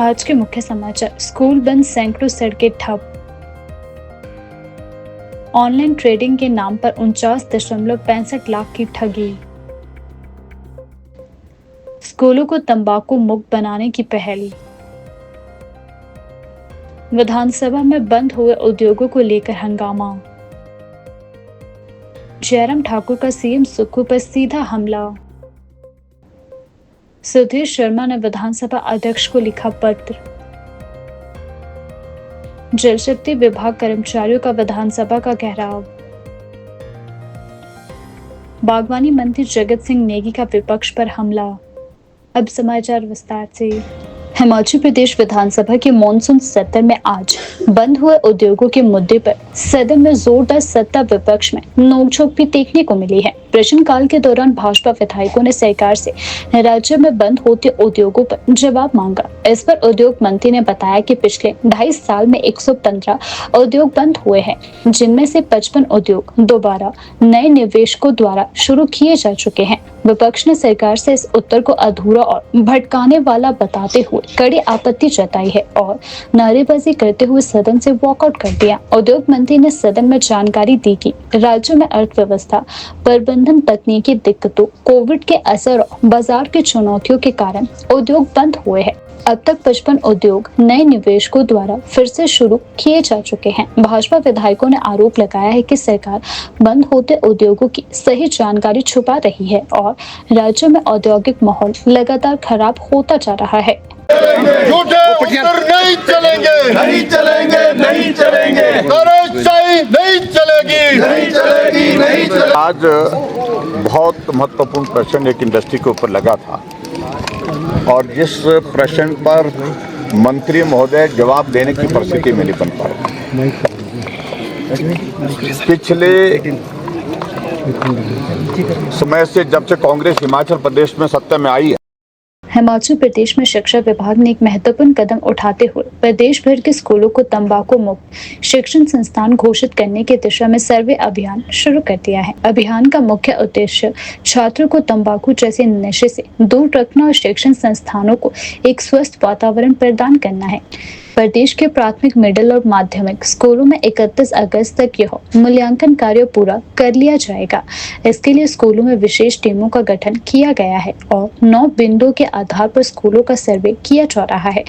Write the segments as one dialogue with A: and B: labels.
A: आज के मुख्य समाचार। स्कूल बंद, सैकड़ों सड़कें ठप। ऑनलाइन ट्रेडिंग के नाम पर 49.65 लाख की ठगी। स्कूलों को तंबाकू मुक्त बनाने की पहल। विधानसभा में बंद हुए उद्योगों को लेकर हंगामा। जयराम ठाकुर का सीएम सुक्खू पर सीधा हमला। सुधीर शर्मा ने विधानसभा अध्यक्ष को लिखा पत्र। जल शक्ति विभाग कर्मचारियों का विधानसभा का घेराव। बागवानी मंत्री जगत सिंह नेगी का विपक्ष पर हमला। अब समाचार विस्तार से। हिमाचल प्रदेश विधानसभा के मॉनसून सत्र में आज बंद हुए उद्योगों के मुद्दे पर सदन में जोरदार सत्ता विपक्ष में नोकझोंक भी देखने को मिली है। प्रश्नकाल के दौरान भाजपा विधायकों ने सरकार से राज्य में बंद होते उद्योगों पर जवाब मांगा। इस पर उद्योग मंत्री ने बताया कि पिछले 2.5 साल में 115 उद्योग बंद हुए हैं, जिनमें से 55 उद्योग दोबारा नए निवेशकों द्वारा शुरू किए जा चुके हैं। विपक्ष ने सरकार से इस उत्तर को अधूरा और भटकाने वाला बताते हुए कड़ी आपत्ति जताई है और नारेबाजी करते हुए सदन से वॉकआउट कर दिया। उद्योग मंत्री ने सदन में जानकारी दी कि राज्य में अर्थव्यवस्था, प्रबंधन, तकनीकी दिक्कतों, कोविड के असर और बाजार की चुनौतियों के कारण उद्योग बंद हुए हैं। अब तक 55 उद्योग नए निवेशकों द्वारा फिर से शुरू किए जा चुके हैं। भाजपा विधायकों ने आरोप लगाया है कि सरकार बंद होते उद्योगों की सही जानकारी छुपा रही है और राज्य में औद्योगिक माहौल लगातार खराब होता जा रहा है।
B: झूठे उत्तर नहीं चलेंगे, नहीं चलेंगे, नहीं चलेंगे, तानाशाही नहीं चलेगी, नहीं चलेगी, नहीं चलेगी।
C: आज बहुत महत्वपूर्ण प्रश्न एक इंडस्ट्री के ऊपर लगा था और जिस प्रश्न पर मंत्री महोदय जवाब देने की परिस्थिति में नहीं बन पाए। पिछले समय से जब से कांग्रेस हिमाचल प्रदेश में सत्ता में आई है,
A: हिमाचल प्रदेश में शिक्षा विभाग ने एक महत्वपूर्ण कदम उठाते हुए प्रदेश भर के स्कूलों को तंबाकू मुक्त शिक्षण संस्थान घोषित करने की दिशा में सर्वे अभियान शुरू कर दिया है। अभियान का मुख्य उद्देश्य छात्रों को तंबाकू जैसे नशे से दूर रखना और शिक्षण संस्थानों को एक स्वस्थ वातावरण प्रदान करना है। प्रदेश के प्राथमिक, मिडिल और माध्यमिक स्कूलों में 31 अगस्त तक यह मूल्यांकन कार्य पूरा कर लिया जाएगा। इसके लिए स्कूलों में विशेष टीमों का गठन किया गया है और 9 बिंदुओं के आधार पर स्कूलों का सर्वे किया जा रहा है।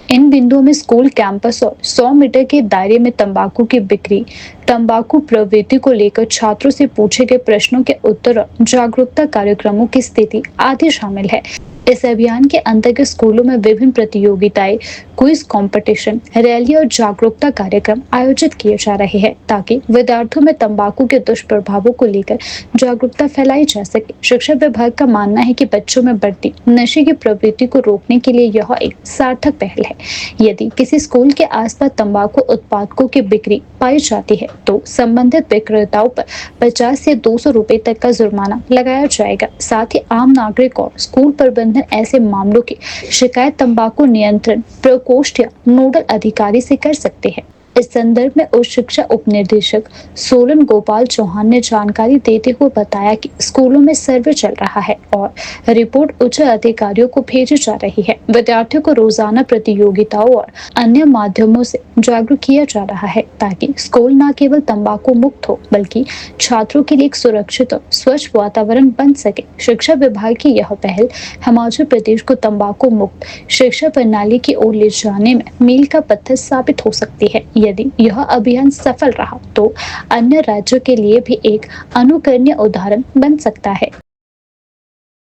A: इन बिंदुओं में स्कूल कैंपस और 100 मीटर के दायरे में तंबाकू की बिक्री, तंबाकू प्रवृत्ति को लेकर छात्रों से पूछे गए प्रश्नों के उत्तर और जागरूकता कार्यक्रमों की स्थिति आदि शामिल है। इस अभियान के अंतर्गत स्कूलों में विभिन्न प्रतियोगिताएं, क्विज कंपटीशन, रैली और जागरूकता कार्यक्रम आयोजित किए जा रहे हैं ताकि विद्यार्थियों में तंबाकू के दुष्प्रभावों को लेकर जागरूकता फैलाई जा सके। शिक्षा विभाग का मानना है कि बच्चों में बढ़ती नशे की प्रवृत्ति को रोकने के लिए यह एक सार्थक पहल है। यदि किसी स्कूल के आसपास तंबाकू उत्पादों की बिक्री पाई जाती है तो संबंधित विक्रेताओं पर 50 से 200 रुपए तक का जुर्माना लगाया जाएगा। साथ ही आम नागरिक और स्कूल प्रबंधन ऐसे मामलों की शिकायत तंबाकू नियंत्रण प्रकोष्ठ या नोडल अधिकारी से कर सकते हैं। इस संदर्भ में उच्च शिक्षा उपनिदेशक सोलन गोपाल चौहान ने जानकारी देते हुए बताया कि स्कूलों में सर्वे चल रहा है और रिपोर्ट उच्च अधिकारियों को भेजी जा रही है। विद्यार्थियों को रोजाना प्रतियोगिताओं और अन्य माध्यमों से जागरूक किया जा रहा है ताकि स्कूल न केवल तंबाकू मुक्त हो बल्कि छात्रों के लिए एक सुरक्षित और स्वच्छ वातावरण बन सके। शिक्षा विभाग की यह पहल हिमाचल प्रदेश को तंबाकू मुक्त शिक्षा प्रणाली की ओर ले जाने में मील का पत्थर साबित हो सकती है। यदि यह अभियान सफल रहा तो अन्य राज्यों के लिए भी एक अनुकरणीय उदाहरण बन सकता है।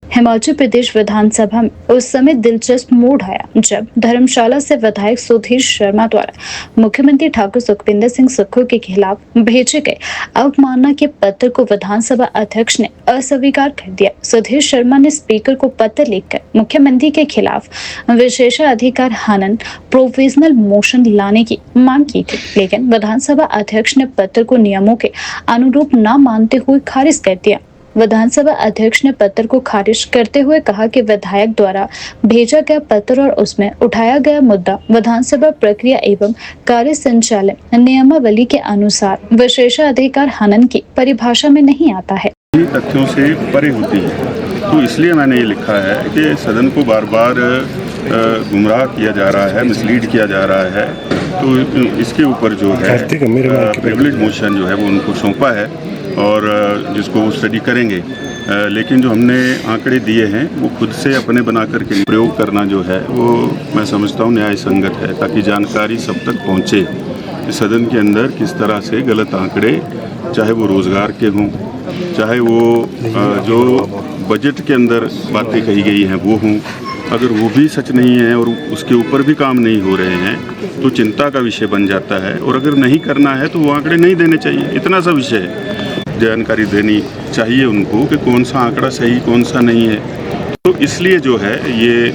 A: हिमाचल प्रदेश विधानसभा में उस समय दिलचस्प मोड़ आया जब धर्मशाला से विधायक सुधीर शर्मा द्वारा मुख्यमंत्री ठाकुर सुखविंदर सिंह सुक्खू के खिलाफ भेजे गए अवमानना के पत्र को विधानसभा अध्यक्ष ने अस्वीकार कर दिया। सुधीर शर्मा ने स्पीकर को पत्र लिखकर मुख्यमंत्री के खिलाफ विशेषाधिकार हनन प्रोविजनल मोशन लाने की मांग की थी, लेकिन विधानसभा अध्यक्ष ने पत्र को नियमों के अनुरूप न मानते हुए खारिज कर दिया। विधानसभा अध्यक्ष ने पत्र को खारिज करते हुए कहा कि विधायक द्वारा भेजा गया पत्र और उसमें उठाया गया मुद्दा विधानसभा प्रक्रिया एवं कार्य संचालन नियमावली के अनुसार विशेषाधिकार हनन की परिभाषा में नहीं आता है।
D: तथ्यों से परे होती है, तो इसलिए मैंने ये लिखा है कि सदन को बार बार गुमराह किया जा रहा है, मिसलीड किया जा रहा है, तो इसके ऊपर जो है प्रिविलेज मोशन जो है वो उनको सौंपा है और जिसको वो स्टडी करेंगे। लेकिन जो हमने आंकड़े दिए हैं वो खुद से अपने बना करके प्रयोग करना जो है वो मैं समझता हूँ न्याय संगत है, ताकि जानकारी सब तक पहुँचे सदन के अंदर किस तरह से गलत आंकड़े, चाहे वो रोज़गार के हों, चाहे वो जो बजट के अंदर बातें कही गई हैं वो हों, अगर वो भी सच नहीं है और उसके ऊपर भी काम नहीं हो रहे हैं तो चिंता का विषय बन जाता है। और अगर नहीं करना है तो वो आंकड़े नहीं देने चाहिए, इतना सा विषय है। जानकारी देनी चाहिए उनको कि कौन सा आंकड़ा सही कौन सा नहीं है। तो इसलिए जो है ये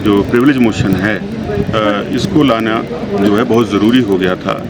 D: जो प्रिविलेज मोशन है इसको लाना जो है बहुत ज़रूरी हो गया था।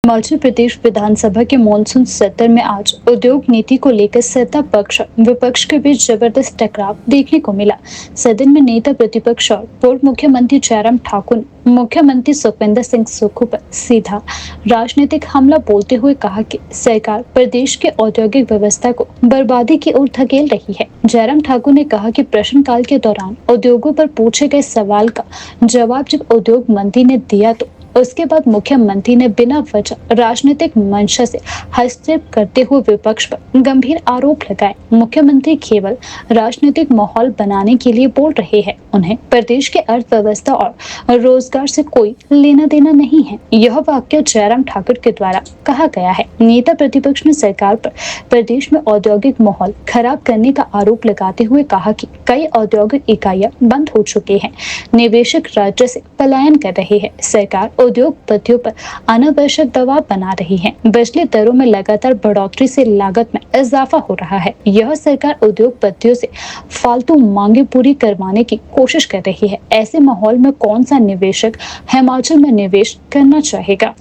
A: हिमाचल प्रदेश विधानसभा के मॉनसून सत्र में आज उद्योग नीति को लेकर सत्ता पक्ष और विपक्ष के बीच जबरदस्त टकराव देखने को मिला। सदन में नेता प्रतिपक्ष और पूर्व मुख्यमंत्री जयराम ठाकुर ने मुख्यमंत्री सुखविंदर सिंह सुक्खू पर सीधा राजनीतिक हमला बोलते हुए कहा कि सरकार प्रदेश के औद्योगिक व्यवस्था को बर्बादी की ओर धकेल रही है। जयराम ठाकुर ने कहा कि प्रश्नकाल के दौरान उद्योगों पर पूछे गए सवाल का जवाब जब उद्योग मंत्री ने दिया तो उसके बाद मुख्यमंत्री ने बिना वजह राजनीतिक मंशा से हस्तक्षेप करते हुए विपक्ष पर गंभीर आरोप लगाए। मुख्यमंत्री केवल राजनीतिक माहौल बनाने के लिए बोल रहे हैं, उन्हें प्रदेश के अर्थव्यवस्था और रोजगार से कोई लेना देना नहीं है। यह वाक्य जयराम ठाकुर के द्वारा कहा गया है। नेता प्रतिपक्ष ने सरकार पर प्रदेश में औद्योगिक माहौल खराब करने का आरोप लगाते हुए कहा कि कई औद्योगिक इकाइयां बंद हो चुके हैं, निवेशक राज्य से पलायन कर रहे हैं, सरकार उद्योगपतियों पर अनावश्यक दबाव बना रही है, बिजली दरों में लगातार बढ़ोतरी से लागत में इजाफा हो रहा है। यह सरकार उद्योगपतियों से फालतू मांगे पूरी करवाने की कोशिश कर रही है। ऐसे माहौल में कौन सा निवेशक हिमाचल में निवेश करना चाहेगा?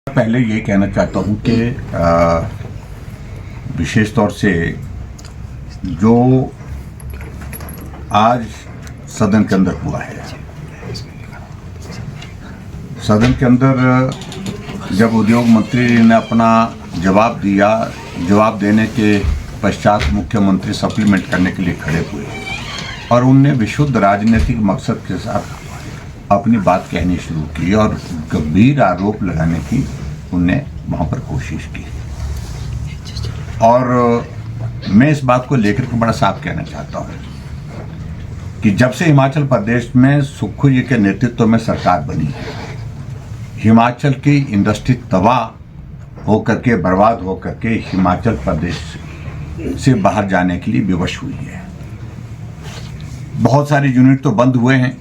C: पहले ये कहना चाहता हूँ कि विशेष तौर से जो आज सदन के अंदर हुआ है, सदन के अंदर जब उद्योग मंत्री ने अपना जवाब दिया, जवाब देने के पश्चात मुख्यमंत्री सप्लीमेंट करने के लिए खड़े हुए और उनने विशुद्ध राजनीतिक मकसद के साथ अपनी बात कहनी शुरू की और गंभीर आरोप लगाने की उनने वहाँ पर कोशिश की। और मैं इस बात को लेकर के बड़ा साफ कहना चाहता हूँ कि जब से हिमाचल प्रदेश में सुक्खू जी के नेतृत्व में सरकार बनी है, हिमाचल की इंडस्ट्री तबाह होकर के, बर्बाद होकर के हिमाचल प्रदेश से बाहर जाने के लिए विवश हुई है। बहुत सारे यूनिट तो बंद हुए हैं,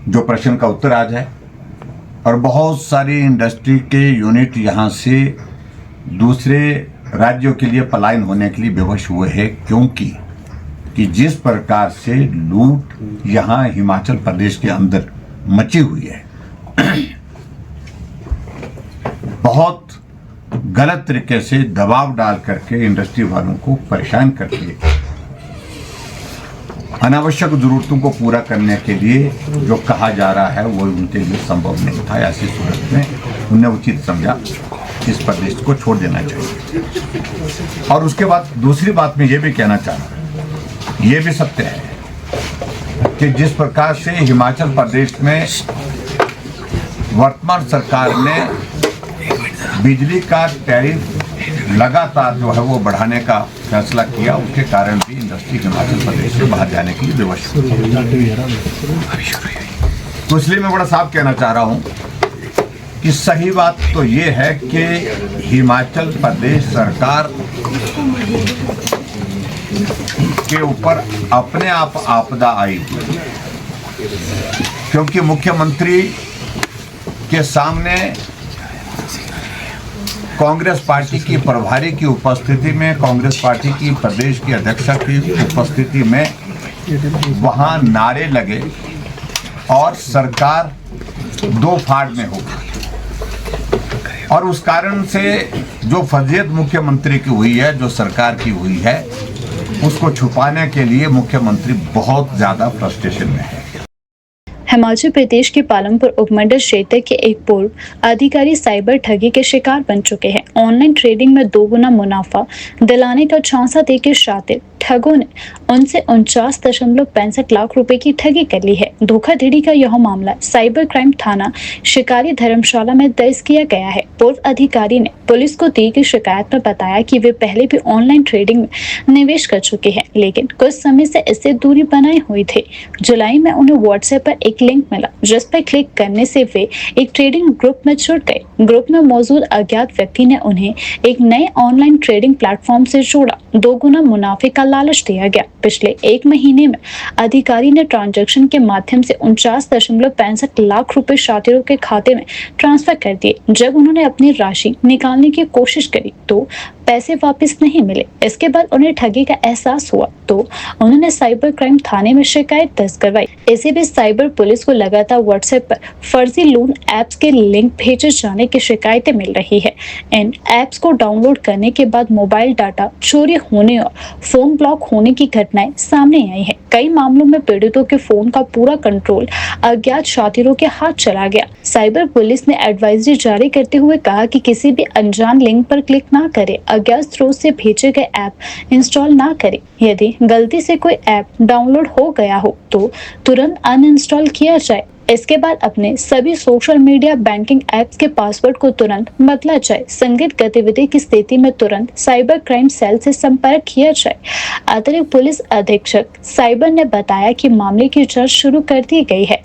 C: जो प्रश्न का उत्तर आज है, और बहुत सारी इंडस्ट्री के यूनिट यहाँ से दूसरे राज्यों के लिए पलायन होने के लिए विवश हुए हैं, क्योंकि कि जिस प्रकार से लूट यहाँ हिमाचल प्रदेश के अंदर मची हुई है, बहुत गलत तरीके से दबाव डाल करके इंडस्ट्री वालों को परेशान करके अनावश्यक जरूरतों को पूरा करने के लिए जो कहा जा रहा है वो उनके लिए संभव नहीं था। ऐसी सूरत में उन्हें उचित समझा इस प्रदेश को छोड़ देना चाहिए। और उसके बाद दूसरी बात में ये भी कहना चाह रहा हूँ, ये भी सत्य है कि जिस प्रकार से हिमाचल प्रदेश में वर्तमान सरकार ने बिजली का टैरिफ लगातार जो है वो बढ़ाने का फैसला किया, उसके कारण भी इंडस्ट्री हिमाचल प्रदेश से बाहर जाने के लिए विवश हुई। तो इसलिए मैं बड़ा साफ कहना चाह रहा हूं कि सही बात तो ये है कि हिमाचल प्रदेश सरकार के ऊपर अपने आप आपदा आई हुई, क्योंकि मुख्यमंत्री के सामने कांग्रेस पार्टी की प्रभारी की उपस्थिति में, कांग्रेस पार्टी की प्रदेश की अध्यक्षा की उपस्थिति में वहां नारे लगे और सरकार दो फाड़ में हो गई। और उस कारण से जो फजीहत मुख्यमंत्री की हुई है, जो सरकार की हुई है, उसको छुपाने के लिए मुख्यमंत्री बहुत ज्यादा फ्रस्ट्रेशन में है।
A: हिमाचल प्रदेश के पालमपुर उपमंडल क्षेत्र के एक पूर्व अधिकारी साइबर ठगी के शिकार बन चुके हैं। ऑनलाइन ट्रेडिंग में 2 गुना मुनाफा दिलाने का झांसा देकर शातिर ठगों ने उनसे 49.65 लाख रुपए की ठगी कर ली है। धोखाधड़ी का यह मामला साइबर क्राइम थाना शिकारी धर्मशाला में दर्ज किया गया है। पूर्व अधिकारी ने पुलिस को दी गई शिकायत में बताया कि वे पहले भी ऑनलाइन ट्रेडिंग में निवेश कर चुके हैं, लेकिन कुछ समय से इससे दूरी बनाए हुए थे। जुलाई में उन्हें व्हाट्सएप पर एक लिंक मिला, जिस पर क्लिक करने से वे एक ट्रेडिंग ग्रुप में जुड़ गए। ग्रुप में मौजूद अज्ञात व्यक्ति ने उन्हें एक नए ऑनलाइन ट्रेडिंग प्लेटफॉर्म से जोड़ा। 2 गुना मुनाफे का लालच दिया गया। पिछले 1 महीने में अधिकारी ने ट्रांजैक्शन के माध्यम से 49.65 लाख रुपए शातिरों के खाते में ट्रांसफर कर दिए। जब उन्होंने अपनी राशि निकालने की कोशिश करी तो पैसे वापस नहीं मिले। इसके बाद उन्हें ठगी का एहसास हुआ तो उन्होंने साइबर क्राइम थाने में शिकायत दर्ज करवाई। इसी बीच साइबर पुलिस को लगातार व्हाट्सएप पर फर्जी लोन ऐप्स के लिंक भेजे जाने की शिकायतें मिल रही है। इन ऐप्स को डाउनलोड करने के बाद मोबाइल डाटा चोरी होने और फोन ब्लॉक होने की घटनाएं सामने आई है। कई मामलों में पीड़ितों के फोन का पूरा कंट्रोल अज्ञात शातिरों के हाथ चला गया। साइबर पुलिस ने एडवाइजरी जारी करते हुए कहा कि किसी भी अनजान लिंक पर क्लिक ना करें, अज्ञात स्रोत से भेजे गए ऐप इंस्टॉल ना करें। यदि गलती से कोई ऐप डाउनलोड हो गया हो तो तुरंत अनइंस्टॉल किया जाए। इसके बाद अपने सभी सोशल मीडिया बैंकिंग ऐप्स के पासवर्ड को तुरंत बदला जाए। संदिग्ध गतिविधि की स्थिति में तुरंत साइबर क्राइम सेल से संपर्क किया जाए। अतिरिक्त पुलिस अधीक्षक साइबर ने बताया कि मामले की जांच शुरू कर दी गई है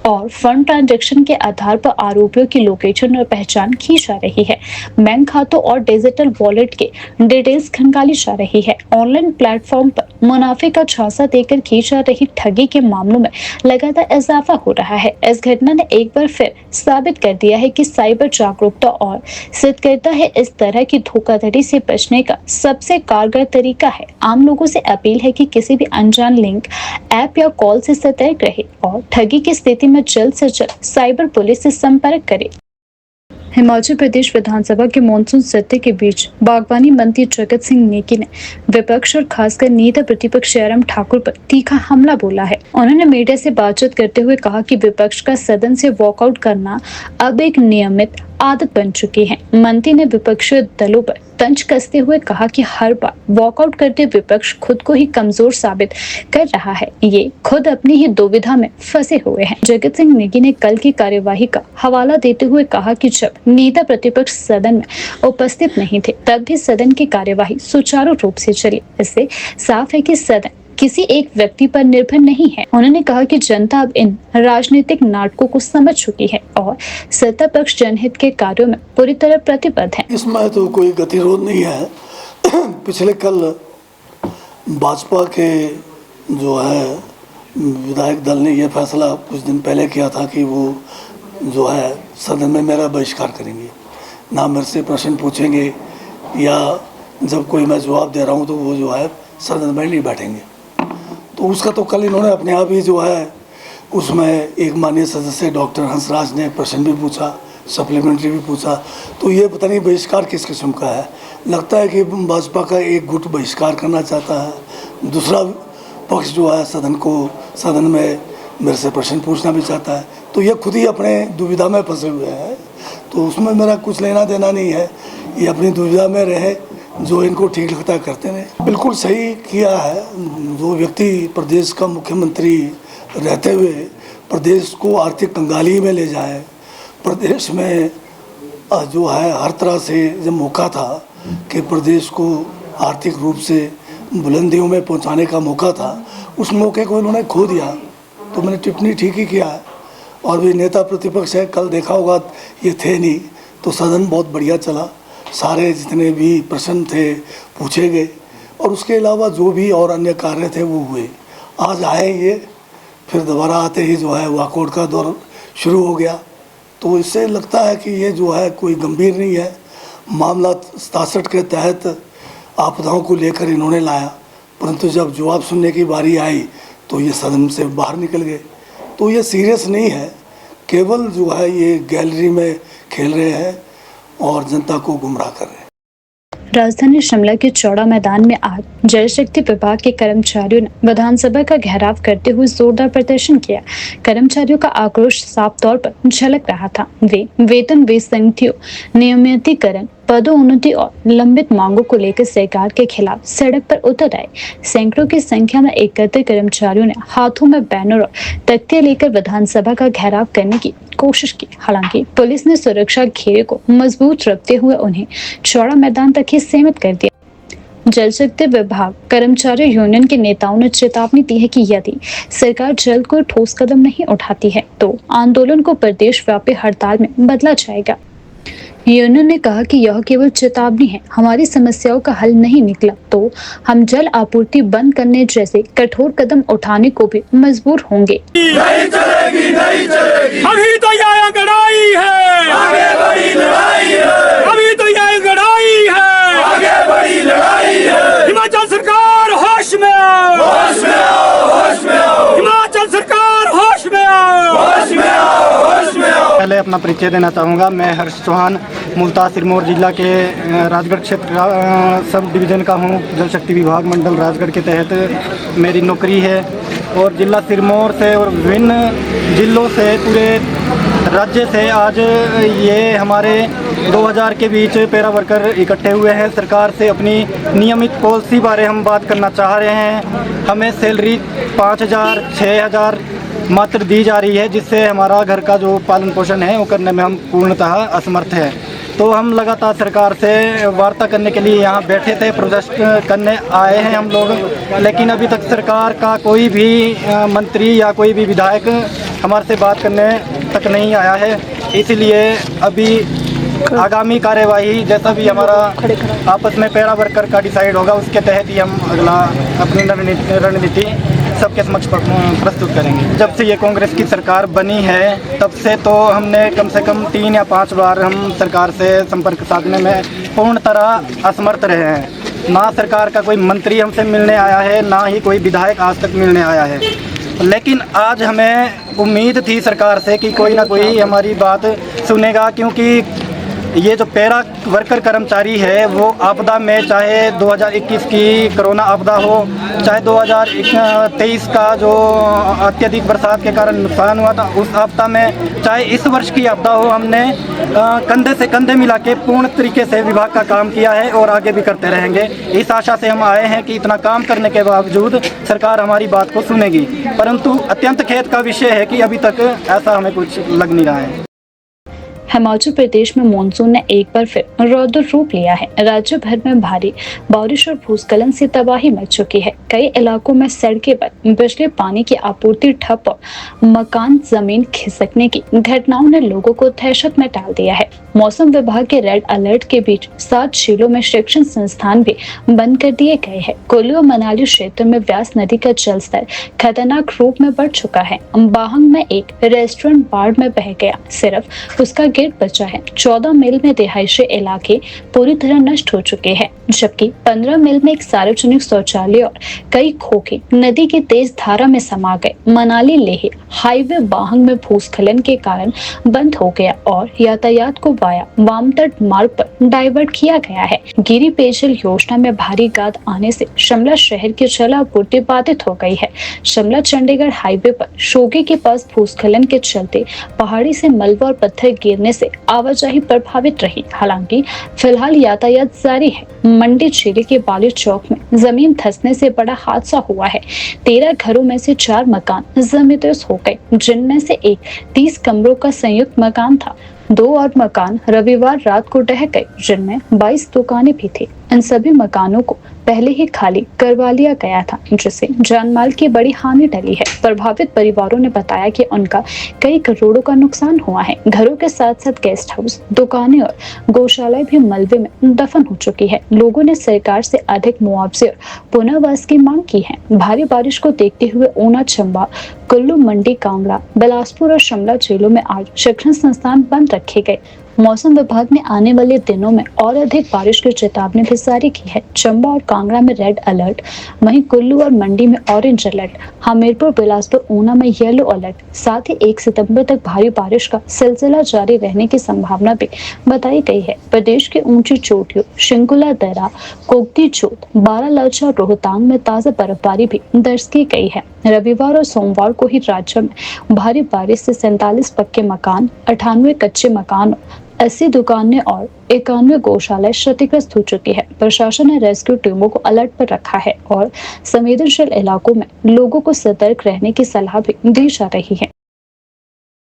A: और फंड ट्रांजैक्शन के आधार पर आरोपियों की लोकेशन और पहचान की जा रही है। बैंक खातों और डिजिटल वॉलेट के डिटेल्स खंगाली जा रही है। ऑनलाइन प्लेटफॉर्म पर मुनाफे का झांसा देकर की जा रही ठगी के मामलों में लगातार इजाफा हो रहा है। इस घटना ने एक बार फिर साबित कर दिया है कि साइबर जागरूकता और सतर्कता है इस तरह की धोखाधड़ी से बचने का सबसे कारगर तरीका है। आम लोगों से अपील है कि किसी भी अनजान लिंक, ऐप या कॉल से सतर्क रहे और ठगी की स्थिति में जल्द से जल्द साइबर पुलिस से संपर्क करें। हिमाचल प्रदेश विधानसभा के मॉनसून सत्र के बीच बागवानी मंत्री जगत सिंह नेगी ने विपक्ष और खासकर नेता प्रतिपक्ष जयराम ठाकुर पर तीखा हमला बोला है। उन्होंने मीडिया से बातचीत करते हुए कहा कि विपक्ष का सदन से वॉकआउट करना अब एक नियमित आदत बन चुकी है। मंत्री ने विपक्षी दलों पर तंज कसते हुए कहा कि हर बार वॉकआउट करते विपक्ष खुद को ही कमजोर साबित कर रहा है। ये खुद अपनी ही दुविधा में फंसे हुए हैं। जगत सिंह नेगी ने कल की कार्यवाही का हवाला देते हुए कहा कि जब नेता प्रतिपक्ष सदन में उपस्थित नहीं थे तब भी सदन की कार्यवाही सुचारू रूप से चली। इससे साफ है कि सदन किसी एक व्यक्ति पर निर्भर नहीं है। उन्होंने कहा कि जनता अब इन राजनीतिक नाटकों को समझ चुकी है और सत्ता पक्ष जनहित के कार्यों में पूरी तरह प्रतिबद्ध है।
E: इसमें तो कोई गतिरोध नहीं है। पिछले कल भाजपा के जो है विधायक दल ने यह फैसला कुछ दिन पहले किया था कि वो जो है सदन में मेरा बहिष्कार करेंगे, ना मेरे से प्रश्न पूछेंगे या जब कोई मैं जवाब दे रहा हूँ तो वो जो है सदन में नहीं बैठेंगे। तो उसका तो कल इन्होंने अपने आप ही जो है उसमें एक माननीय सदस्य डॉक्टर हंसराज ने प्रश्न भी पूछा, सप्लीमेंट्री भी पूछा। तो ये पता नहीं बहिष्कार किस किस्म का है। लगता है कि भाजपा का एक गुट बहिष्कार करना चाहता है, दूसरा पक्ष जो है सदन में मेरे से प्रश्न पूछना भी चाहता है। तो ये खुद ही अपने दुविधा में फंसे हुए हैं। तो उसमें मेरा कुछ लेना देना नहीं है। ये अपनी दुविधा में रहे, जो इनको ठीक लगता है करते हैं। बिल्कुल सही किया है। जो व्यक्ति प्रदेश का मुख्यमंत्री रहते हुए प्रदेश को आर्थिक कंगाली में ले जाए, प्रदेश में जो है हर तरह से जब मौका था कि प्रदेश को आर्थिक रूप से बुलंदियों में पहुंचाने का मौका था, उस मौके को इन्होंने खो दिया। तो मैंने टिप्पणी ठीक ही किया है। और भी नेता प्रतिपक्ष है, कल देखा होगा ये थे नहीं, तो सदन बहुत बढ़िया चला। सारे जितने भी प्रश्न थे पूछे गए और उसके अलावा जो भी और अन्य कार्य थे वो हुए। आज आए ये, फिर दोबारा आते ही जो है वॉकआउट का दौर शुरू हो गया। तो इससे लगता है कि ये जो है कोई गंभीर नहीं है मामला। 67 के तहत आपदाओं को लेकर इन्होंने लाया, परंतु जब जवाब सुनने की बारी आई तो ये सदन से बाहर निकल गए। तो ये सीरियस नहीं है, केवल जो है ये गैलरी में खेल रहे हैं और जनता को गुमराह कर रहे हैं।
A: राजधानी शिमला के चौड़ा मैदान में आज जल शक्ति विभाग के कर्मचारियों ने विधानसभा का घेराव करते हुए जोरदार प्रदर्शन किया। कर्मचारियों का आक्रोश साफ तौर पर झलक रहा था। वे वेतन विसंगतियों, नियमितीकरण, पदोन्नति और लंबित मांगों को लेकर सरकार के खिलाफ सड़क पर उतर आए सैकड़ों की संख्या में एकत्रित कर्मचारियों ने हाथों में बैनर और तख्ते लेकर विधानसभा का घेराव करने की कोशिश की। हालांकि पुलिस ने सुरक्षा घेरे को मजबूत रखते हुए उन्हें चौड़ा मैदान तक ही सीमित कर दिया। जल शक्ति विभाग कर्मचारी यूनियन के नेताओं ने चेतावनी दी है कि यदि सरकार जल्द कोई ठोस कदम नहीं उठाती है तो आंदोलन को प्रदेश व्यापी हड़ताल में बदला जाएगा। यूनियन ने कहा कि यह केवल चेतावनी है, हमारी समस्याओं का हल नहीं निकला तो हम जल आपूर्ति बंद करने जैसे कठोर कदम उठाने को भी मजबूर होंगे।
B: नहीं चलेगी, नहीं चलेगी।
F: अभी तो यह लड़ाई है,
B: आगे बड़ी लड़ाई है,
F: अभी तो यह लड़ाई है,
B: आगे बड़ी लड़ाई है।
F: हिमाचल सरकार होश में आओ,
B: होश में आओ, होश में आओ,
F: हिमाचल सरकार होश में आओ,
B: होश में आओ, होश में आओ।
G: पहले अपना परिचय देना चाहूँगा। मैं हर्ष चौहान मुल्तान सिरमौर जिला के राजगढ़ क्षेत्र सब डिवीज़न का हूँ। जल शक्ति विभाग मंडल राजगढ़ के तहत मेरी नौकरी है और जिला सिरमौर से और विभिन्न जिलों से पूरे राज्य से आज ये हमारे 2000 के बीच पैरा वर्कर इकट्ठे हुए हैं। सरकार से अपनी नियमित पॉलिसी बारे हम बात करना चाह रहे हैं। हमें सैलरी 5000 6000 मात्र दी जा रही है, जिससे हमारा घर का जो पालन पोषण है वो करने में हम पूर्णतः असमर्थ हैं। तो हम लगातार सरकार से वार्ता करने के लिए यहाँ बैठे थे, प्रोटेस्ट करने आए हैं हम लोग, लेकिन अभी तक सरकार का कोई भी मंत्री या कोई भी विधायक हमारे से बात करने तक नहीं आया है। इसलिए अभी आगामी कार्यवाही जैसा भी हमारा आपस में पैरा वर्कर का डिसाइड होगा उसके तहत ही हम अगला अपनी रणनीति सबके समक्ष प्रस्तुत करेंगे। जब से ये कांग्रेस की सरकार बनी है तब से तो हमने कम से कम 3 या 5 बार हम सरकार से संपर्क साधने में पूर्ण तरह असमर्थ रहे हैं। ना सरकार का कोई मंत्री हमसे मिलने आया है, ना ही कोई विधायक आज तक मिलने आया है। लेकिन आज हमें उम्मीद थी सरकार से कि कोई ना कोई हमारी बात सुनेगा, क्योंकि ये जो पैरा वर्कर कर्मचारी है वो आपदा में, चाहे 2021 की कोरोना आपदा हो, चाहे 2023 का जो अत्यधिक बरसात के कारण नुकसान हुआ था उस आपदा में, चाहे इस वर्ष की आपदा हो, हमने कंधे से कंधे मिला के पूर्ण तरीके से विभाग का काम किया है और आगे भी करते रहेंगे। इस आशा से हम आए हैं कि इतना काम करने के बावजूद सरकार हमारी बात को सुनेगी, परंतु अत्यंत खेद का विषय है कि अभी तक ऐसा हमें कुछ लग नहीं रहा है।
A: हिमाचल प्रदेश में मानसून ने एक बार फिर रौद्र रूप लिया है। राज्य भर में भारी बारिश और भूस्खलन से तबाही मच चुकी है। कई इलाकों में सड़कें बंद, बिजली पानी की आपूर्ति ठप और मकान जमीन खिसकने की घटनाओं ने लोगों को दहशत में डाल दिया है। मौसम विभाग के रेड अलर्ट के बीच 7 जिलों में शिक्षण संस्थान भी बंद कर दिए गए हैं। कुल्लू और मनाली क्षेत्र में व्यास नदी का जलस्तर खतरनाक रूप में बढ़ चुका है। बाहंग में एक रेस्टोरेंट बाढ़ में बह गया, सिर्फ उसका गेट बचा है। 14 मील में रिहायशी इलाके पूरी तरह नष्ट हो चुके हैं, जबकि 15 मील में एक सार्वजनिक शौचालय और कई खोखे नदी की तेज धारा में समा गए। मनाली लेह हाईवे बाहंग में भूस्खलन के कारण बंद हो गया और यातायात को वाया वामतट मार्ग पर डाइवर्ट किया गया है। गिरी पेयजल योजना में भारी गाद आने से शिमला शहर की जल आपूर्ति बाधित हो गई है। शिमला चंडीगढ़ हाईवे पर शोघी के पास भूस्खलन के चलते पहाड़ी से मलबा और पत्थर गिरने से आवाजाही प्रभावित रही। हालांकि फिलहाल यातायात जारी है। मंडी जिले के बाली चौक में जमीन धंसने से बड़ा हादसा हुआ है। 13 घरों में से 4 मकान जमींदोज हो गए, जिनमें से एक 30 कमरों का संयुक्त मकान था। 2 और मकान रविवार रात को ढह गए, जिनमें 22 दुकानें भी थी। इन सभी मकानों को पहले ही खाली करवा लिया गया था, जिससे जानमाल की बड़ी हानि टली है। प्रभावित परिवारों ने बताया कि उनका कई करोड़ों का नुकसान हुआ है। घरों के साथ साथ गेस्ट हाउस, दुकानें और गौशालाएं भी मलबे में दफन हो चुकी है। लोगों ने सरकार से अधिक मुआवजे और पुनर्वास की मांग की है। भारी बारिश को देखते हुए ऊना, चंबा, कुल्लू, मंडी, कांगड़ा, बिलासपुर और शिमला जिलों में आज शिक्षण संस्थान बंद रखे गए। मौसम विभाग ने आने वाले दिनों में और अधिक बारिश की चेतावनी भी जारी की है। चंबा और कांगड़ा में रेड अलर्ट, वहीं कुल्लू और मंडी में ऑरेंज अलर्ट, हमीरपुर, बिलासपुर, ऊना में येलो अलर्ट। साथ ही 1 सितंबर तक भारी बारिश का सिलसिला जारी रहने की संभावना भी बताई गई है। प्रदेश की ऊंची चोटियों शिंकुला दर्रा, कोकती जोत, बारालाचा और रोहतांग में ताजा बर्फबारी भी दर्ज की गई है। रविवार और सोमवार को ही राज्य में भारी बारिश से 47 पक्के मकान, 98 कच्चे मकान, 80 दुकानें और 91 गौशालाएं क्षतिग्रस्त हो चुकी है। प्रशासन ने रेस्क्यू टीमों को अलर्ट पर रखा है और संवेदनशील इलाकों में लोगों को सतर्क रहने की सलाह भी दी जा रही है।